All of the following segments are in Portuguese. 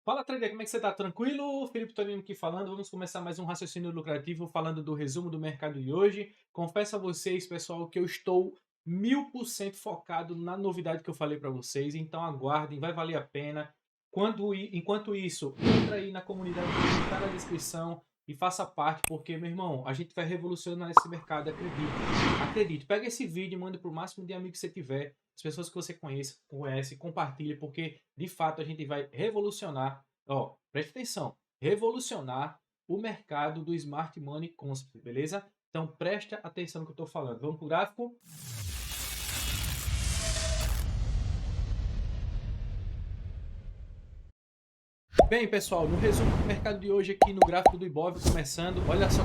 Fala, trader, como é que você tá? Tranquilo? Felipe Tonino aqui falando. Vamos começar mais um raciocínio lucrativo falando do resumo do mercado de hoje. Confesso a vocês, pessoal, que eu estou 1000% focado na novidade que eu falei para vocês, então aguardem, vai valer a pena. Enquanto isso, entra aí na comunidade que está na descrição e faça parte, porque, meu irmão, a gente vai revolucionar esse mercado, acredite. Acredite, pega esse vídeo e manda para o máximo de amigos que você tiver, as pessoas que você conhece, compartilhe, porque de fato a gente vai revolucionar, ó, preste atenção, revolucionar o mercado do Smart Money Concept, beleza? Então preste atenção no que eu estou falando. Vamos para o gráfico? Bem, pessoal, no resumo do mercado de hoje aqui no gráfico do Ibov começando, olha só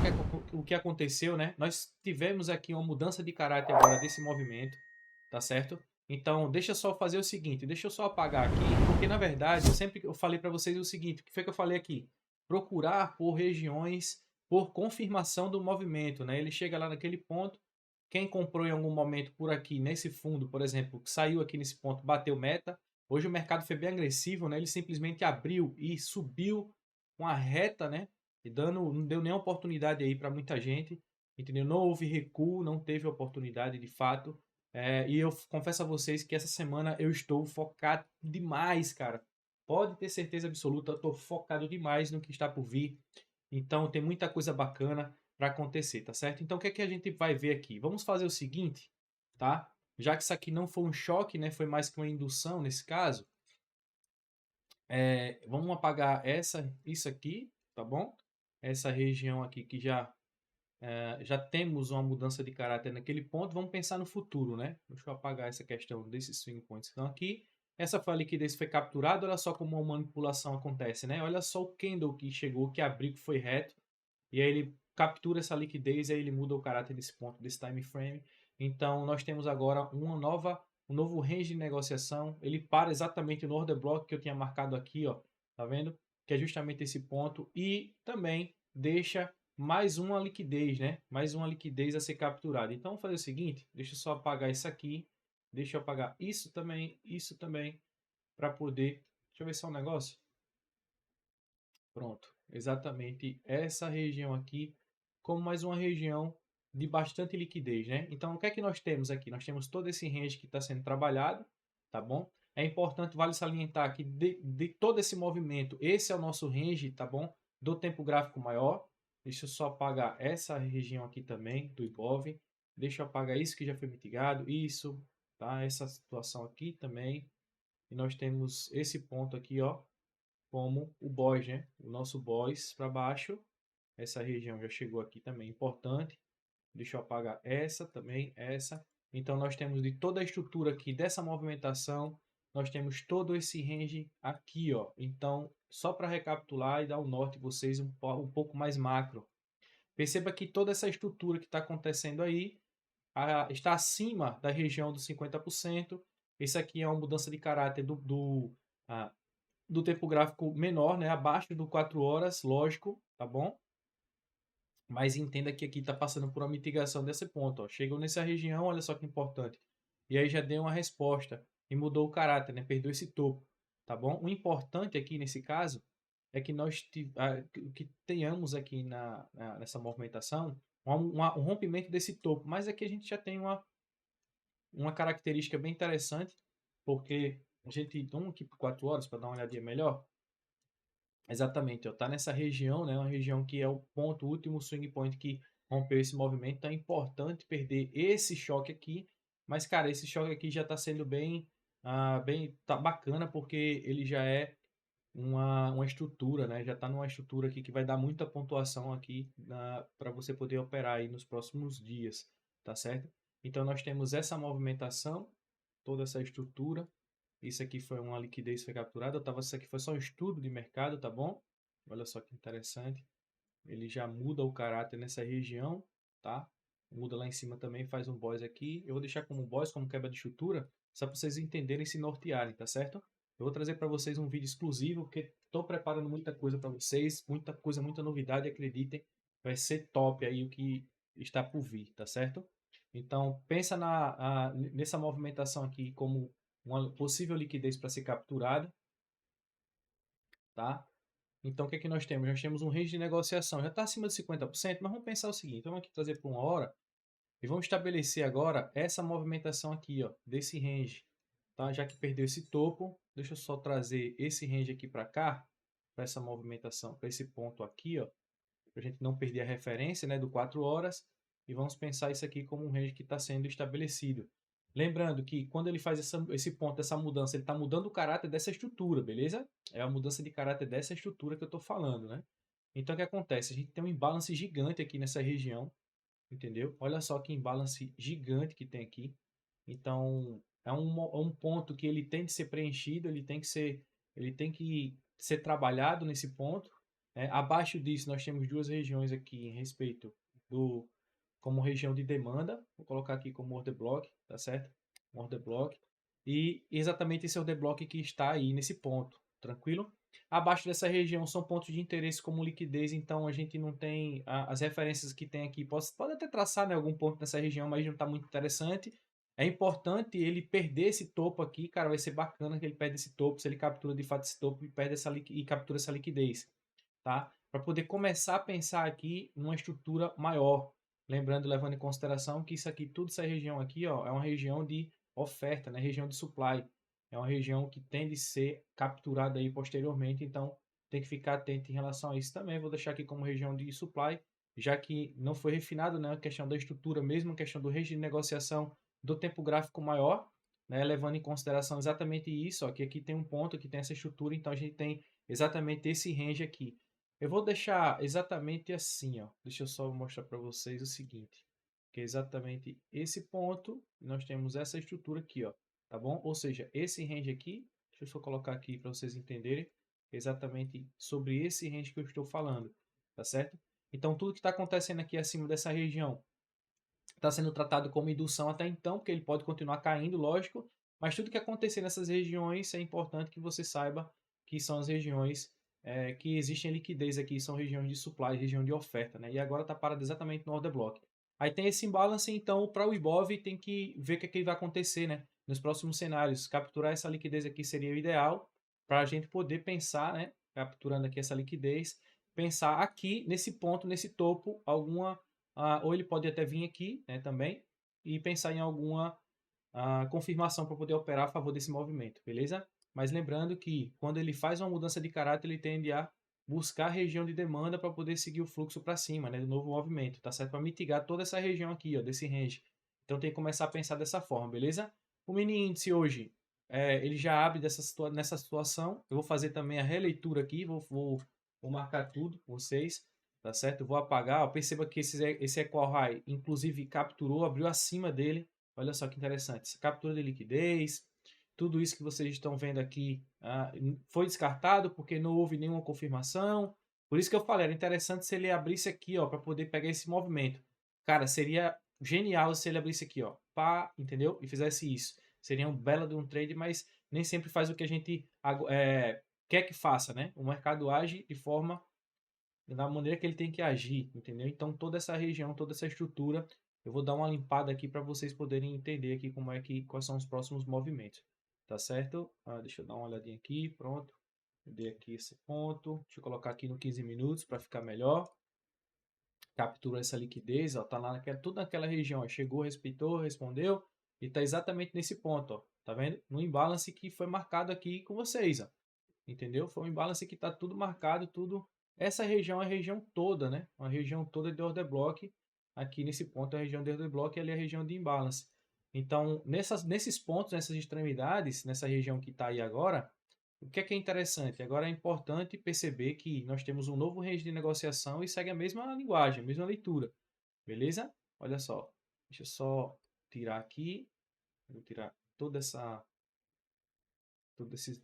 o que aconteceu, né? Nós tivemos aqui uma mudança de caráter agora desse movimento, tá certo? Então, deixa eu só fazer o seguinte, deixa eu só apagar aqui, porque na verdade, eu falei para vocês o seguinte, o que foi que eu falei aqui? Procurar por regiões, por confirmação do movimento, né? Ele chega lá naquele ponto, quem comprou em algum momento por aqui, nesse fundo, por exemplo, que saiu aqui nesse ponto, bateu meta. Hoje o mercado foi bem agressivo, né? Ele simplesmente abriu e subiu com a reta, né? E não deu nem oportunidade aí para muita gente, entendeu? Não houve recuo, não teve oportunidade de fato. E eu confesso a vocês que essa semana eu estou focado demais, cara. Pode ter certeza absoluta, eu estou focado demais no que está por vir. Então tem muita coisa bacana para acontecer, tá certo? Então o que é que a gente vai ver aqui? Vamos fazer o seguinte, tá? Já que isso aqui não foi um choque, né? Foi mais que uma indução nesse caso. Vamos apagar isso aqui, tá bom? Essa região aqui que já temos uma mudança de caráter naquele ponto. Vamos pensar no futuro, né? Deixa eu apagar essa questão desses swing points que estão aqui. Essa foi a liquidez que foi capturada. Olha só como a manipulação acontece, né? Olha só o candle que chegou, que abriu, que foi reto. E aí ele captura essa liquidez e aí ele muda o caráter desse ponto, desse time frame. Então nós temos agora um novo range de negociação. Ele para exatamente no order block que eu tinha marcado aqui, ó, tá vendo? Que é justamente esse ponto e também deixa mais uma liquidez, né? Mais uma liquidez a ser capturada. Então vamos fazer o seguinte, deixa eu só apagar isso aqui, deixa eu apagar isso também para poder, deixa eu ver só um negócio. Pronto, exatamente essa região aqui, como mais uma região de bastante liquidez, né? Então, o que é que nós temos aqui? Nós temos todo esse range que está sendo trabalhado, tá bom? É importante, vale salientar que de todo esse movimento, esse é o nosso range, tá bom? Do tempo gráfico maior. Deixa eu só apagar essa região aqui também, do Ibov. Deixa eu apagar isso que já foi mitigado, isso, tá? Essa situação aqui também. E nós temos esse ponto aqui, ó, como o boss, né? O nosso boss para baixo. Essa região já chegou aqui também, importante. Deixa eu apagar essa também, essa. Então nós temos de toda a estrutura aqui dessa movimentação, nós temos todo esse range aqui, ó. Então, só para recapitular e dar um norte vocês um pouco mais macro. Perceba que toda essa estrutura que está acontecendo aí está acima da região dos 50%. Esse aqui é uma mudança de caráter do tempo gráfico menor, né? Abaixo do 4 horas, lógico, tá bom? Mas entenda que aqui está passando por uma mitigação desse ponto. Ó. Chegou nessa região, olha só que importante. E aí já deu uma resposta e mudou o caráter, né? Perdeu esse topo, tá bom? O importante aqui nesse caso é que que tenhamos aqui nessa movimentação um rompimento desse topo. Mas aqui a gente já tem uma característica bem interessante, porque a gente vamos aqui por 4 horas para dar uma olhadinha melhor. Exatamente, ó, tá nessa região, né? Uma região que é o ponto, o último swing point que rompeu esse movimento. Então é importante perder esse choque aqui. Mas, cara, esse choque aqui já está sendo tá bacana, porque ele já é uma estrutura, né? Já está numa estrutura aqui que vai dar muita pontuação aqui para você poder operar aí nos próximos dias, tá certo? Então nós temos essa movimentação, toda essa estrutura. Isso aqui foi uma liquidez que foi capturada. Isso aqui foi só um estudo de mercado, tá bom? Olha só que interessante. Ele já muda o caráter nessa região, tá? Muda lá em cima também, faz um boss aqui. Eu vou deixar como boss, como quebra de estrutura, só para vocês entenderem e se nortearem, tá certo? Eu vou trazer para vocês um vídeo exclusivo, porque estou preparando muita coisa para vocês, muita coisa, muita novidade, acreditem. Vai ser top aí o que está por vir, tá certo? Então, pensa nessa movimentação aqui como uma possível liquidez para ser capturada, tá? Então, o que é que nós temos? Nós temos um range de negociação, já está acima de 50%, mas vamos pensar o seguinte, vamos aqui trazer para 1 hora e vamos estabelecer agora essa movimentação aqui, ó, desse range, tá? Já que perdeu esse topo, deixa eu só trazer esse range aqui para cá, para essa movimentação, para esse ponto aqui, ó, para a gente não perder a referência, né, do 4 horas, e vamos pensar isso aqui como um range que está sendo estabelecido. Lembrando que quando ele faz esse ponto, essa mudança, ele está mudando o caráter dessa estrutura, beleza? É a mudança de caráter dessa estrutura que eu estou falando, né? Então, o que acontece? A gente tem um imbalance gigante aqui nessa região, entendeu? Olha só que imbalance gigante que tem aqui. Então, é um ponto que ele tem que ser preenchido, ele tem que ser trabalhado nesse ponto. Né? Abaixo disso, nós temos duas regiões aqui em respeito do como região de demanda. Vou colocar aqui como order block, tá certo? Order block. E exatamente esse order block que está aí nesse ponto, tranquilo? Abaixo dessa região são pontos de interesse como liquidez, então a gente não tem as referências que tem aqui. Pode até traçar, né, algum ponto nessa região, mas não está muito interessante. É importante ele perder esse topo aqui, cara, vai ser bacana que ele perde esse topo, se ele captura de fato esse topo e perde e captura essa liquidez, tá? Para poder começar a pensar aqui numa estrutura maior. Lembrando, levando em consideração que isso aqui, tudo essa região aqui, ó, é uma região de oferta, né? Região de supply. É uma região que tende a ser capturada aí posteriormente, então tem que ficar atento em relação a isso também. Vou deixar aqui como região de supply, já que não foi refinado, né? A questão da estrutura, mesmo a questão do regime de negociação do tempo gráfico maior, né? Levando em consideração exatamente isso, ó, que aqui tem um ponto, que tem essa estrutura, então a gente tem exatamente esse range aqui. Eu vou deixar exatamente assim, ó. Deixa eu só mostrar para vocês o seguinte, que é exatamente esse ponto, nós temos essa estrutura aqui, ó, tá bom? Ou seja, esse range aqui, deixa eu só colocar aqui para vocês entenderem exatamente sobre esse range que eu estou falando, tá certo? Então, tudo que está acontecendo aqui acima dessa região está sendo tratado como indução até então, porque ele pode continuar caindo, lógico, mas tudo que acontecer nessas regiões é importante que você saiba que são as regiões que existem liquidez aqui, são regiões de supply, região de oferta, né? E agora está parado exatamente no order block. Aí tem esse imbalance, então, para o Ibov tem que ver o que vai acontecer, né? Nos próximos cenários, capturar essa liquidez aqui seria o ideal para a gente poder pensar, né? Capturando aqui essa liquidez, pensar aqui nesse ponto, nesse topo, alguma ou ele pode até vir aqui, né, também e pensar em alguma confirmação para poder operar a favor desse movimento, beleza? Mas lembrando que quando ele faz uma mudança de caráter, ele tende a buscar a região de demanda para poder seguir o fluxo para cima, né, do novo movimento, tá certo? Para mitigar toda essa região aqui, ó, desse range. Então tem que começar a pensar dessa forma, beleza? O mini índice hoje, ele já abre nessa situação. Eu vou fazer também a releitura aqui, vou marcar tudo com vocês, tá certo? Eu vou apagar, ó, perceba que esse Equal High, inclusive, capturou, abriu acima dele. Olha só que interessante. Essa captura de liquidez, tudo isso que vocês estão vendo aqui foi descartado porque não houve nenhuma confirmação. Por isso que eu falei, era interessante se ele abrisse aqui, ó, para poder pegar esse movimento. Cara, seria genial se ele abrisse aqui, ó, pá, entendeu? E fizesse isso. Seria um belo de um trade, mas nem sempre faz o que a gente quer que faça, né? O mercado age de forma da maneira que ele tem que agir, entendeu? Então toda essa região, toda essa estrutura, eu vou dar uma limpada aqui para vocês poderem entender aqui quais são os próximos movimentos, tá certo? Deixa eu dar uma olhadinha aqui, pronto. Eu dei aqui esse ponto, deixa eu colocar aqui no 15 minutos para ficar melhor. Captura essa liquidez, ó, tá lá tudo naquela região, ó, chegou, respeitou, respondeu e tá exatamente nesse ponto, ó, tá vendo? No imbalance que foi marcado aqui com vocês, ó. Entendeu? Foi um imbalance que está tudo marcado, tudo. Essa região é a região toda, né? Uma região toda de order block. Aqui nesse ponto é a região de order block e ali é a região de imbalance. Então, nesses pontos, nessas extremidades, nessa região que está aí agora, o que é interessante? Agora é importante perceber que nós temos um novo range de negociação e segue a mesma linguagem, a mesma leitura. Beleza? Olha só. Deixa eu só tirar aqui. Vou tirar todos esses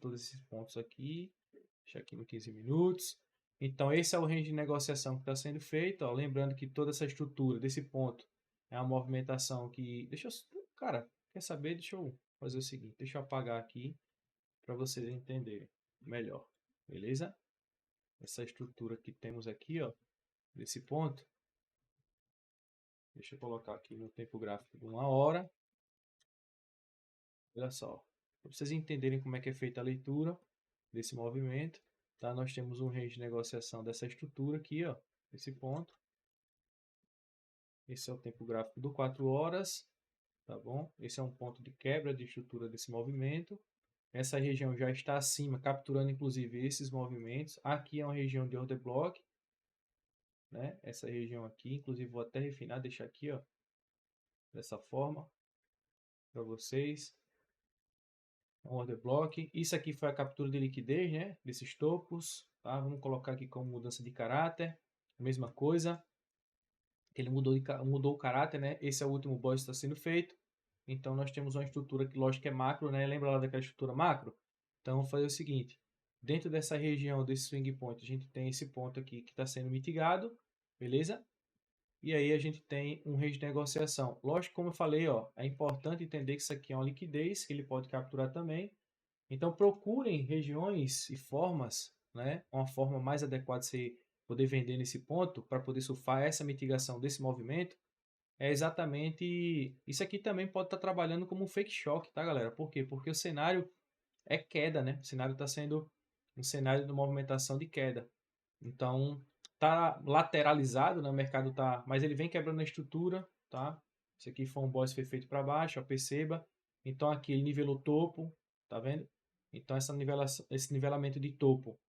pontos aqui. Deixa aqui no 15 minutos. Então, esse é o range de negociação que está sendo feito. Ó. Lembrando que toda essa estrutura desse ponto é uma movimentação que. Cara, quer saber? Deixa eu fazer o seguinte: deixa eu apagar aqui para vocês entenderem melhor. Beleza? Essa estrutura que temos aqui, ó, desse ponto. Deixa eu colocar aqui no tempo gráfico de 1 hora. Olha só. Para vocês entenderem como é que é feita a leitura desse movimento. tá? Nós temos um range de negociação dessa estrutura aqui, ó, esse ponto. Esse é o tempo gráfico do 4 horas, tá bom? Esse é um ponto de quebra de estrutura desse movimento. Essa região já está acima, capturando inclusive esses movimentos. Aqui é uma região de order block, né? Essa região aqui, inclusive vou até refinar, deixar aqui, ó, dessa forma para vocês. Order block. Isso aqui foi a captura de liquidez, né? Desses topos, tá? Vamos colocar aqui como mudança de caráter. Mesma coisa. Ele mudou o caráter, né? Esse é o último boss que está sendo feito. Então, nós temos uma estrutura que, lógico, é macro, né? Lembra lá daquela estrutura macro? Então, vamos fazer o seguinte. Dentro dessa região, desse swing point, a gente tem esse ponto aqui que está sendo mitigado, beleza? E aí a gente tem um range de negociação. Lógico, como eu falei, ó, é importante entender que isso aqui é uma liquidez, que ele pode capturar também. Então, procurem regiões e formas, né? Uma forma mais adequada de você poder vender nesse ponto, para poder surfar essa mitigação desse movimento, é exatamente... Isso aqui também pode estar trabalhando como um fake shock, tá, galera? Por quê? Porque o cenário é queda, né? O cenário está sendo um cenário de movimentação de queda. Então, tá lateralizado, né? O mercado tá... Mas ele vem quebrando a estrutura, tá? Isso aqui foi um boss que foi feito para baixo, ó, perceba. Então, aqui ele nivelou o topo, tá vendo? Então, esse nivelamento de topo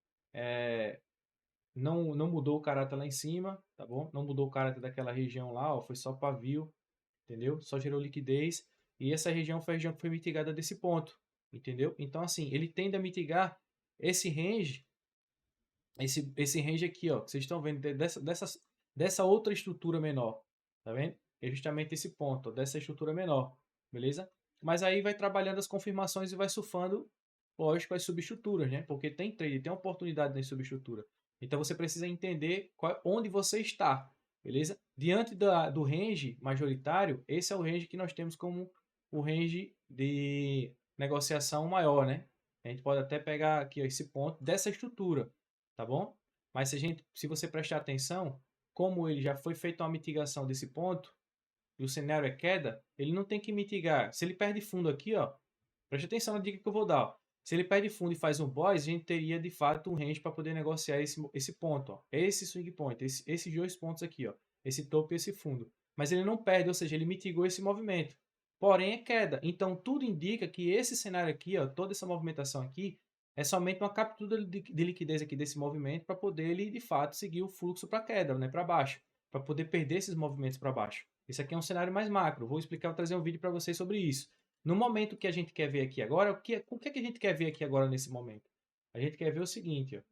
não mudou o caráter lá em cima, tá bom? Não mudou o caráter daquela região lá, ó, foi só pavio, entendeu? Só gerou liquidez. E essa região foi a região que foi mitigada desse ponto, entendeu? Então, assim, ele tende a mitigar esse range, esse range aqui, ó, que vocês estão vendo, dessa outra estrutura menor, tá vendo? É justamente esse ponto, ó, dessa estrutura menor, beleza? Mas aí vai trabalhando as confirmações e vai surfando, lógico, as subestruturas, né? Porque tem trade, tem oportunidade na subestrutura. Então você precisa entender onde você está, beleza? Diante do range majoritário, esse é o range que nós temos como o range de negociação maior, né? A gente pode até pegar aqui ó, esse ponto dessa estrutura, tá bom? Mas se você prestar atenção, como ele já foi feita uma mitigação desse ponto, e o cenário é queda, ele não tem que mitigar. Se ele perde fundo aqui, ó, preste atenção na dica que eu vou dar. Ó. Se ele perde fundo e faz um boss, a gente teria de fato um range para poder negociar esse ponto. Ó. Esse swing point, esses dois pontos aqui, ó, esse topo e esse fundo. Mas ele não perde, ou seja, ele mitigou esse movimento. Porém, é queda. Então, tudo indica que esse cenário aqui, ó, toda essa movimentação aqui, é somente uma captura de liquidez aqui desse movimento para poder ele, de fato, seguir o fluxo para queda, né, para baixo. Para poder perder esses movimentos para baixo. Esse aqui é um cenário mais macro. Vou explicar, vou trazer um vídeo para vocês sobre isso. No momento que a gente quer ver aqui agora, o que é que a gente quer ver aqui agora nesse momento? A gente quer ver o seguinte,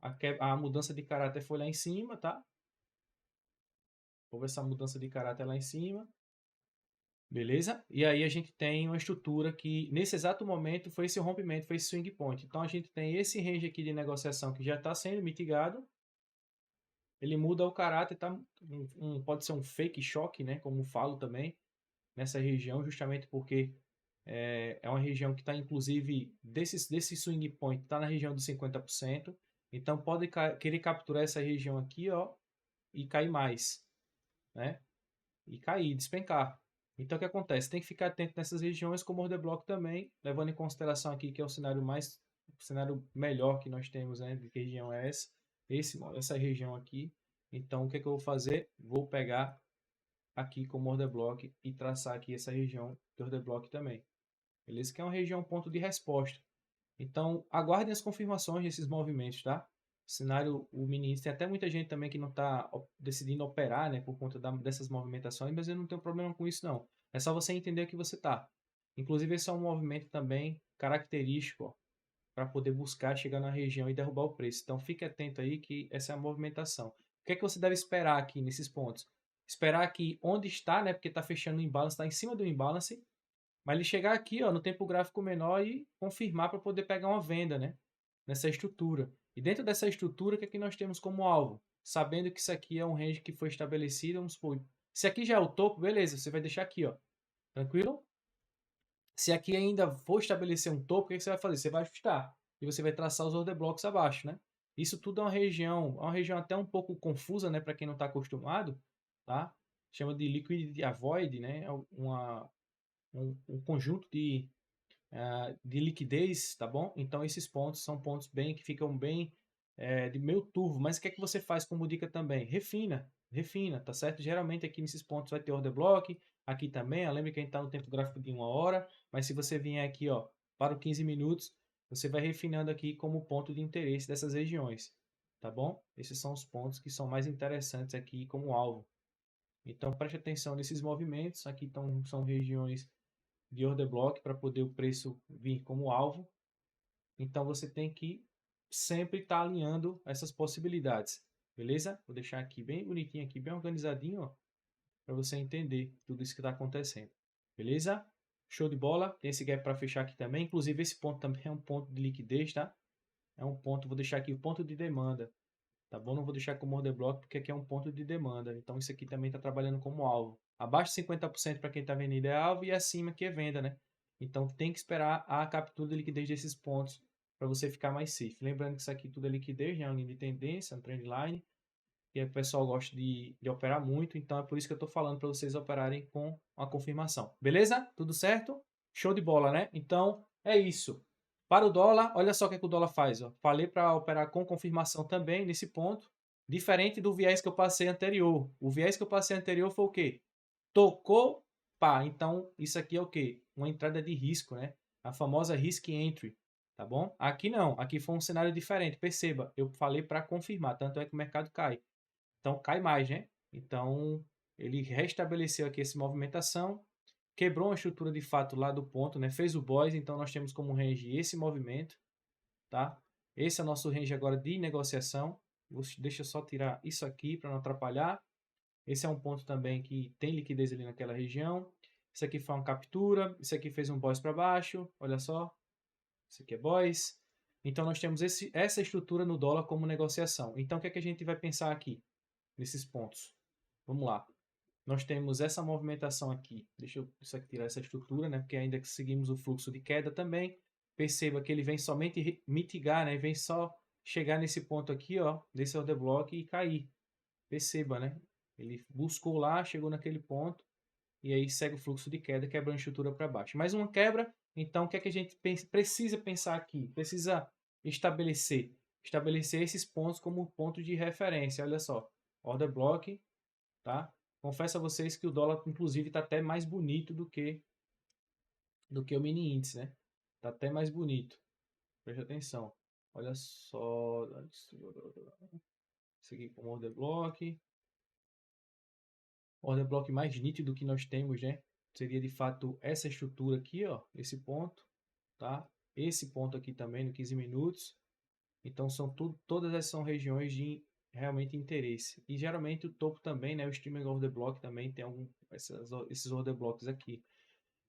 ó. A mudança de caráter foi lá em cima, tá? Vou ver essa mudança de caráter lá em cima. Beleza? E aí a gente tem uma estrutura que, nesse exato momento, foi esse rompimento, foi esse swing point. Então a gente tem esse range aqui de negociação que já está sendo mitigado. Ele muda o caráter, tá? Pode ser um fake shock, né? Como falo também, nessa região, justamente porque é uma região que está, inclusive, desse swing point, está na região dos 50%. Então, pode querer capturar essa região aqui, ó, e cair mais, né? E cair, despencar. Então, o que acontece? Tem que ficar atento nessas regiões, como o order block também, levando em consideração aqui que é o cenário melhor que nós temos, né? De que região é essa? Essa região aqui. Então, o que eu vou fazer? Vou pegar aqui como order block e traçar aqui essa região de order block também. Beleza? Que é uma região ponto de resposta. Então, aguardem as confirmações desses movimentos, tá? O cenário, o mini índice, tem até muita gente também que não está decidindo operar, né, por conta dessas movimentações, mas eu não tenho problema com isso, não. É só você entender que você está. Inclusive, esse é um movimento também característico, para poder buscar chegar na região e derrubar o preço. Então, fique atento aí que essa é a movimentação. O que é que você deve esperar aqui nesses pontos? Esperar que onde está, né, porque está fechando o imbalance, está em cima do imbalance, mas ele chegar aqui, ó, no tempo gráfico menor e confirmar para poder pegar uma venda, né? Nessa estrutura. E dentro dessa estrutura, o que é que nós temos como alvo? Sabendo que isso aqui é um range que foi estabelecido, vamos supor. Se aqui já é o topo, beleza, você vai deixar aqui, ó. Tranquilo? Se aqui ainda for estabelecer um topo, o que é que você vai fazer? Você vai ajustar. E você vai traçar os order blocks abaixo, né? Isso tudo é uma região até um pouco confusa, né? Para quem não está acostumado, tá? Chama de liquidity avoid, né? Um conjunto de de liquidez, tá bom? Então esses pontos são pontos que ficam bem de meio turvo, mas o que é que você faz como dica também? Refina, tá certo? Geralmente aqui nesses pontos vai ter order block, aqui também, lembre que a gente está no tempo gráfico de 1 hora, mas se você vier aqui, ó, para o 15 minutos, você vai refinando aqui como ponto de interesse dessas regiões, tá bom? Esses são os pontos que são mais interessantes aqui como alvo. Então preste atenção nesses movimentos, aqui são regiões de order block para poder o preço vir como alvo. Então você tem que sempre estar alinhando essas possibilidades, beleza? Vou deixar aqui bem bonitinho, aqui bem organizadinho, para você entender tudo isso que está acontecendo, beleza? Show de bola. Tem esse gap para fechar aqui também. Inclusive esse ponto também é um ponto de liquidez, tá? É um ponto, vou deixar aqui o ponto de demanda, tá bom? Não vou deixar como order block porque aqui é um ponto de demanda. Então isso aqui também está trabalhando como alvo. Abaixo de 50% para quem está vendendo é alvo e acima que é venda, né? Então tem que esperar a captura de liquidez desses pontos para você ficar mais safe. Lembrando que isso aqui tudo é liquidez, né? É uma linha de tendência, um trend line. E o pessoal gosta de operar muito, então é por isso que eu estou falando para vocês operarem com a confirmação. Beleza? Tudo certo? Show de bola, né? Então é isso. Para o dólar, olha só o que, o dólar faz. Ó. Falei para operar com confirmação também nesse ponto, diferente do viés que eu passei anterior. O viés que eu passei anterior foi o quê? Tocou, pá. Então isso aqui é o quê? Uma entrada de risco, né? A famosa risk entry. Tá bom? Aqui não, aqui foi um cenário diferente. Perceba, eu falei para confirmar, tanto é que o mercado cai. Então cai mais, né? Então ele restabeleceu aqui essa movimentação, quebrou uma estrutura de fato lá do ponto, né? Fez o boys, então nós temos como range esse movimento, tá? Esse é o nosso range agora de negociação. Deixa eu só tirar isso aqui para não atrapalhar. Esse é um ponto também que tem liquidez ali naquela região. Isso aqui foi uma captura, isso aqui fez um boys para baixo, olha só. Isso aqui é boys. Então nós temos essa estrutura no dólar como negociação. Então o que é que a gente vai pensar aqui? Nesses pontos. Vamos lá. Nós temos essa movimentação aqui. Deixa eu isso aqui tirar essa estrutura, né? Porque ainda que seguimos o fluxo de queda também. Perceba que ele vem somente mitigar, né? Vem só chegar nesse ponto aqui, ó, desse order block e cair. Perceba, né? Ele buscou lá, chegou naquele ponto e aí segue o fluxo de queda, quebrando a estrutura para baixo. Mais uma quebra, então o que é que a gente precisa pensar aqui? Precisa estabelecer esses pontos como pontos de referência. Olha só, order block, tá? Confesso a vocês que o dólar, inclusive, está até mais bonito do que o mini índice, né? Está até mais bonito. Preste atenção. Olha só. Isso aqui como order block. Order block mais nítido que nós temos, né? Seria de fato essa estrutura aqui, ó. Esse ponto, tá? Esse ponto aqui também no 15 minutos. Então todas essas são regiões de realmente interesse. E geralmente o topo também, né? O streaming order block também tem esses order blocks aqui.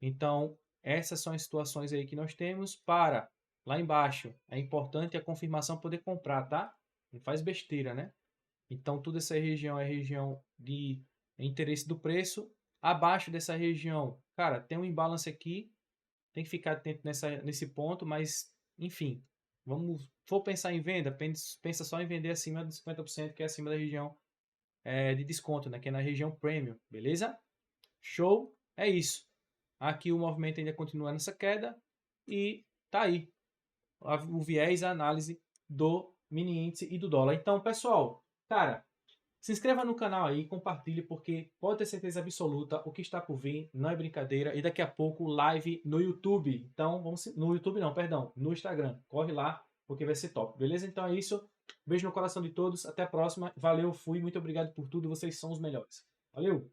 Então, essas são as situações aí que nós temos para lá embaixo. É importante a confirmação poder comprar, tá? Não faz besteira, né? Então, toda essa região é região de interesse do preço. Abaixo dessa região, cara, tem um imbalance aqui. Tem que ficar atento nesse ponto, mas, enfim, for pensar em venda, pensa só em vender acima de 50%, que é acima da região de desconto, né? Que é na região premium, beleza? Show? É isso. Aqui o movimento ainda continua nessa queda e tá aí o viés, a análise do mini índice e do dólar. Então, pessoal, cara, se inscreva no canal aí, compartilhe, porque pode ter certeza absoluta, o que está por vir não é brincadeira. E daqui a pouco live no YouTube. Então, no YouTube não, perdão, no Instagram. Corre lá, porque vai ser top, beleza? Então é isso. Beijo no coração de todos. Até a próxima. Valeu, fui. Muito obrigado por tudo. Vocês são os melhores. Valeu!